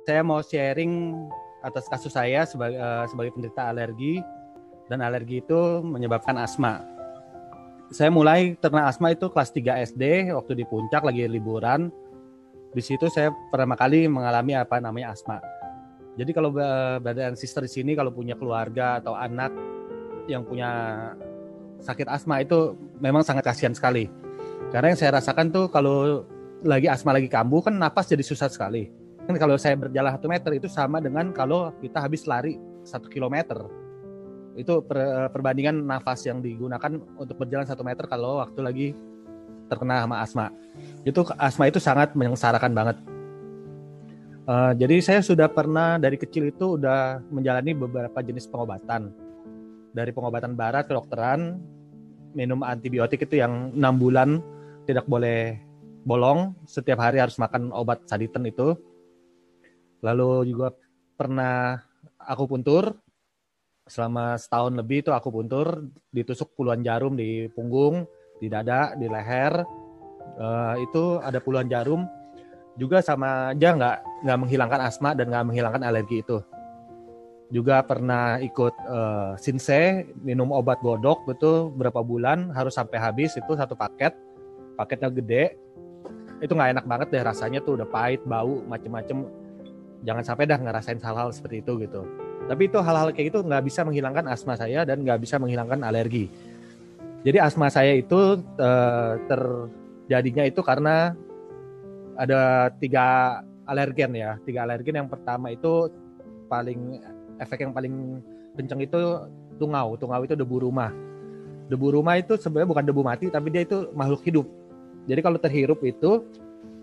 Saya mau sharing atas kasus saya sebagai penderita alergi, dan alergi itu menyebabkan asma. Saya mulai terkena asma itu kelas 3 SD waktu di puncak lagi liburan. Di situ saya pertama kali mengalami apa namanya asma. Jadi kalau brother and sister di sini kalau punya keluarga atau anak yang punya sakit asma itu memang sangat kasihan sekali. Karena yang saya rasakan tuh kalau lagi asma lagi kambuh kan napas jadi susah sekali. Kan kalau saya berjalan 1 meter itu sama dengan kalau kita habis lari 1 kilometer. Itu perbandingan nafas yang digunakan untuk berjalan 1 meter kalau waktu lagi terkena sama asma. Itu asma itu sangat menyengsarakan banget. Jadi saya sudah pernah dari kecil itu udah menjalani beberapa jenis pengobatan. Dari pengobatan barat kedokteran, minum antibiotik itu yang 6 bulan tidak boleh bolong, setiap hari harus makan obat saditen itu. Lalu juga pernah akupuntur, selama setahun lebih itu akupuntur, ditusuk puluhan jarum di punggung, di dada, di leher, itu ada puluhan jarum, juga sama aja nggak menghilangkan asma dan nggak menghilangkan alergi itu. Juga pernah ikut Sinse, minum obat godok itu berapa bulan, harus sampai habis itu 1 paket, paketnya gede, itu nggak enak banget deh rasanya tuh, udah pahit, bau, macem-macem. Jangan sampai dah ngerasain hal-hal seperti itu gitu. Tapi itu hal-hal kayak gitu nggak bisa menghilangkan asma saya dan nggak bisa menghilangkan alergi. Jadi asma saya itu terjadinya itu karena ada 3 alergen ya. 3 alergen, yang pertama itu efek yang paling kenceng itu tungau. Tungau itu debu rumah. Debu rumah itu sebenarnya bukan debu mati, tapi dia itu makhluk hidup. Jadi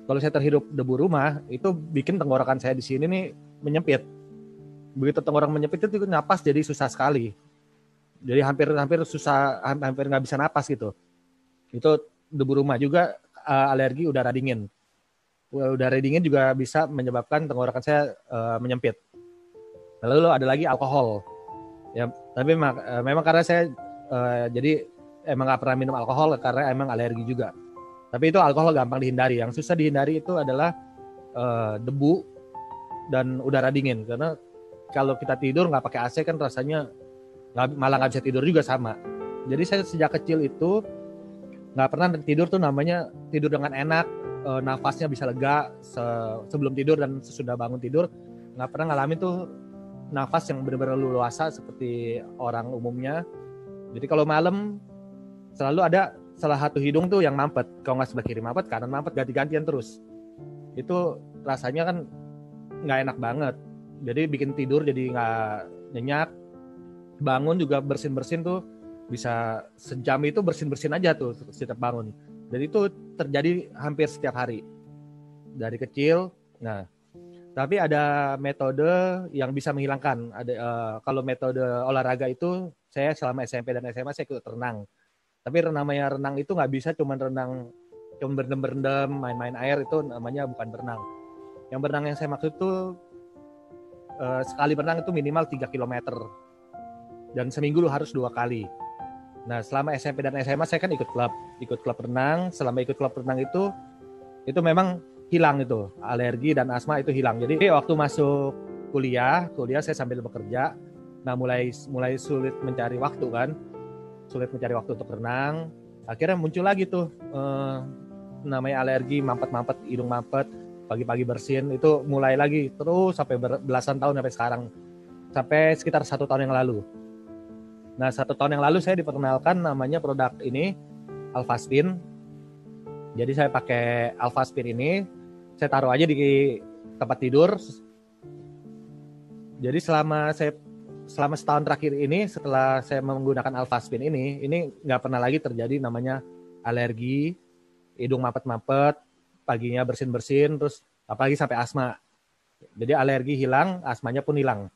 kalau saya terhirup debu rumah, itu bikin tenggorokan saya di sini nih menyempit. Begitu tenggorokan menyempit itu napas jadi susah sekali. Jadi hampir nggak bisa napas gitu. Itu debu rumah. Juga alergi udara dingin. Udara dingin juga bisa menyebabkan tenggorokan saya menyempit. Lalu ada lagi alkohol. Ya, tapi memang karena saya jadi emang nggak pernah minum alkohol karena emang alergi juga. Tapi itu alkohol gampang dihindari. Yang susah dihindari itu adalah debu dan udara dingin. Karena kalau kita tidur nggak pakai AC kan rasanya malah nggak bisa tidur juga sama. Jadi saya sejak kecil itu nggak pernah tidur tuh namanya tidur dengan enak, nafasnya bisa lega sebelum tidur dan sesudah bangun tidur. Nggak pernah ngalamin tuh nafas yang benar-benar leluasa seperti orang umumnya. Jadi kalau malam selalu ada salah satu hidung tuh yang mampet. Kalau nggak sebelah kiri mampet, kanan mampet, ganti-gantian terus. Itu rasanya kan nggak enak banget. Jadi bikin tidur jadi nggak nyenyak. Bangun juga bersin-bersin tuh bisa sejam itu bersin-bersin aja tuh setiap bangun. Jadi itu terjadi hampir setiap hari dari kecil. Nah, tapi ada metode yang bisa menghilangkan. Kalau metode olahraga itu saya selama SMP dan SMA saya ikut renang. Tapi namanya renang itu nggak bisa cuma berendam-berendam, main-main air, itu namanya bukan berenang. Yang berenang yang saya maksud itu sekali berenang itu minimal 3 km. Dan seminggu lu harus 2 kali. Nah, selama SMP dan SMA saya kan ikut klub renang. Selama ikut klub renang itu memang hilang itu alergi dan asma itu hilang. Jadi waktu masuk kuliah saya sambil bekerja. Nah, mulai sulit mencari waktu untuk renang. Akhirnya muncul lagi tuh namanya alergi, mampet-mampet, hidung mampet, pagi-pagi bersin, itu mulai lagi terus sampai belasan tahun sampai sekarang, sampai sekitar 1 tahun yang lalu. Nah, 1 tahun yang lalu saya diperkenalkan namanya produk ini Alphaspin. Jadi saya pakai Alphaspin ini, saya taruh aja di tempat tidur. Jadi selama setahun terakhir ini, setelah saya menggunakan Alphaspin ini nggak pernah lagi terjadi namanya alergi, hidung mampet-mampet, paginya bersin-bersin, terus apalagi sampai asma. Jadi alergi hilang, asmanya pun hilang.